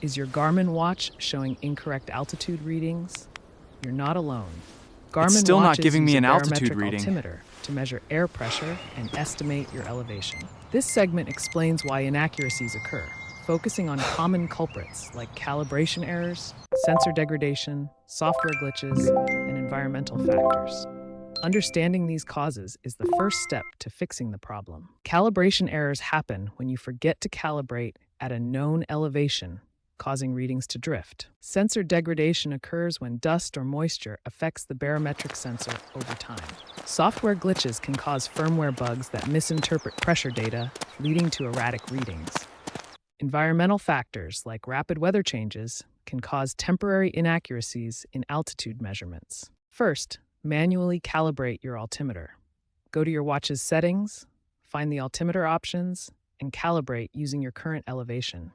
Is your Garmin watch showing incorrect altitude readings? You're not alone. Garmin still not watches giving me use an a altitude barometric reading. altimeter to measure air pressure and estimate your elevation. This segment explains why inaccuracies occur, focusing on common culprits like calibration errors, sensor degradation, software glitches, and environmental factors. Understanding these causes is the first step to fixing the problem. Calibration errors happen when you forget to calibrate at a known elevation, causing readings to drift. Sensor degradation occurs when dust or moisture affects the barometric sensor over time. Software glitches can cause firmware bugs that misinterpret pressure data, leading to erratic readings. Environmental factors like rapid weather changes can cause temporary inaccuracies in altitude measurements. First, manually calibrate your altimeter. Go to your watch's settings, find the altimeter options, and calibrate using your current elevation.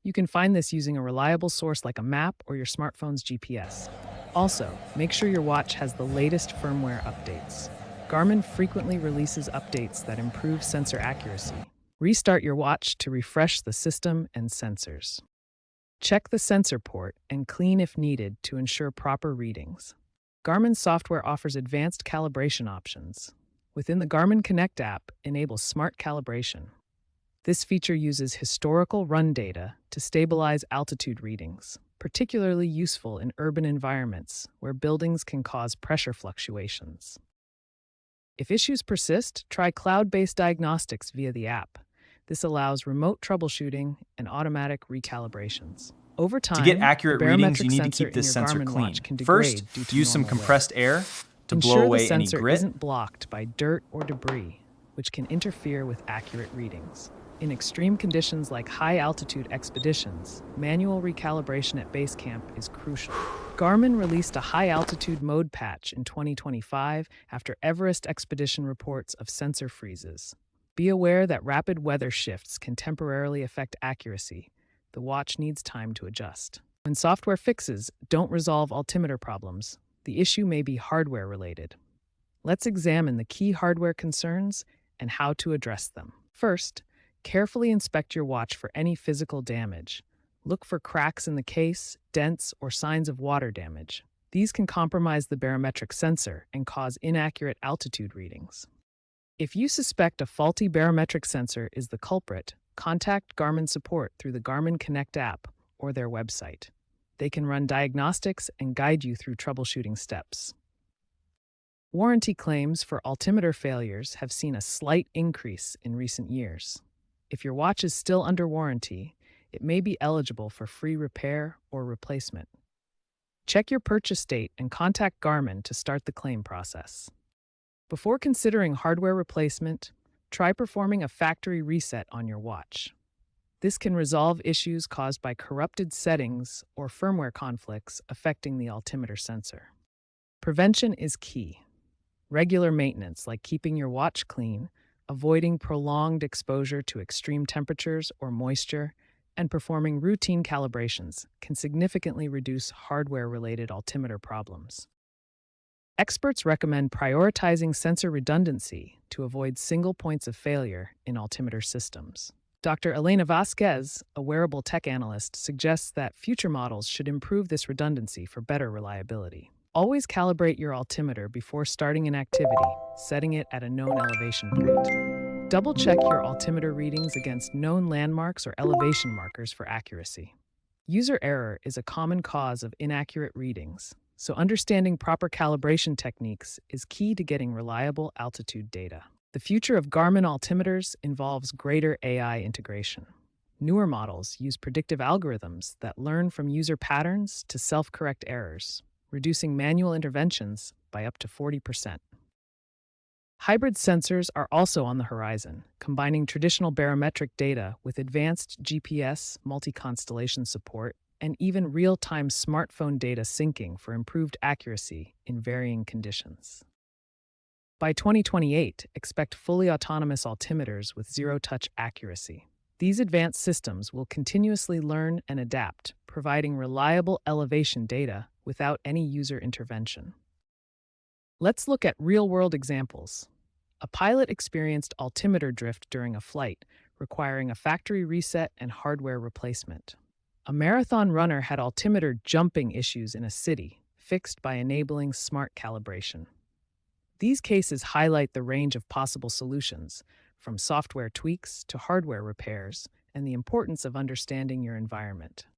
You can find this using a reliable source like a map or your smartphone's GPS. Also, make sure your watch has the latest firmware updates. Garmin frequently releases updates that improve sensor accuracy. Restart your watch to refresh the system and sensors. Check the sensor port and clean if needed to ensure proper readings. Garmin software offers advanced calibration options. Within the Garmin Connect app, enables smart calibration. This feature uses historical run data to stabilize altitude readings, particularly useful in urban environments where buildings can cause pressure fluctuations. If issues persist, try cloud-based diagnostics via the app. This allows remote troubleshooting and automatic recalibrations. Over time, To get accurate the readings, you barometric need to sensor keep in this your sensor Garmin clean. watch can degrade First, due to use some normal compressed wear. air to Ensure blow the away any sensor grit. isn't blocked by dirt or debris, which can interfere with accurate readings. In extreme conditions like high-altitude expeditions, manual recalibration at base camp is crucial. Garmin released a high-altitude mode patch in 2025 after Everest expedition reports of sensor freezes. Be aware that rapid weather shifts can temporarily affect accuracy. The watch needs time to adjust. When software fixes don't resolve altimeter problems, the issue may be hardware-related. Let's examine the key hardware concerns and how to address them. First, carefully inspect your watch for any physical damage. Look for cracks in the case, dents, or signs of water damage. These can compromise the barometric sensor and cause inaccurate altitude readings. If you suspect a faulty barometric sensor is the culprit, contact Garmin support through the Garmin Connect app or their website. They can run diagnostics and guide you through troubleshooting steps. Warranty claims for altimeter failures have seen a slight increase in recent years. If your watch is still under warranty, it may be eligible for free repair or replacement. Check your purchase date and contact Garmin to start the claim process. Before considering hardware replacement, try performing a factory reset on your watch. This can resolve issues caused by corrupted settings or firmware conflicts affecting the altimeter sensor. Prevention is key. Regular maintenance, like keeping your watch clean, avoiding prolonged exposure to extreme temperatures or moisture, and performing routine calibrations can significantly reduce hardware-related altimeter problems. Experts recommend prioritizing sensor redundancy to avoid single points of failure in altimeter systems. Dr. Elena Vasquez, a wearable tech analyst, suggests that future models should improve this redundancy for better reliability. Always calibrate your altimeter before starting an activity, setting it at a known elevation point. Double-check your altimeter readings against known landmarks or elevation markers for accuracy. User error is a common cause of inaccurate readings, so understanding proper calibration techniques is key to getting reliable altitude data. The future of Garmin altimeters involves greater AI integration. Newer models use predictive algorithms that learn from user patterns to self-correct errors, reducing manual interventions by up to 40%. Hybrid sensors are also on the horizon, combining traditional barometric data with advanced GPS, multi-constellation support, and even real-time smartphone data syncing for improved accuracy in varying conditions. By 2028, expect fully autonomous altimeters with zero-touch accuracy. These advanced systems will continuously learn and adapt, providing reliable elevation data without any user intervention. Let's look at real-world examples. A pilot experienced altimeter drift during a flight, requiring a factory reset and hardware replacement. A marathon runner had altimeter jumping issues in a city, fixed by enabling smart calibration. These cases highlight the range of possible solutions, from software tweaks to hardware repairs, and the importance of understanding your environment.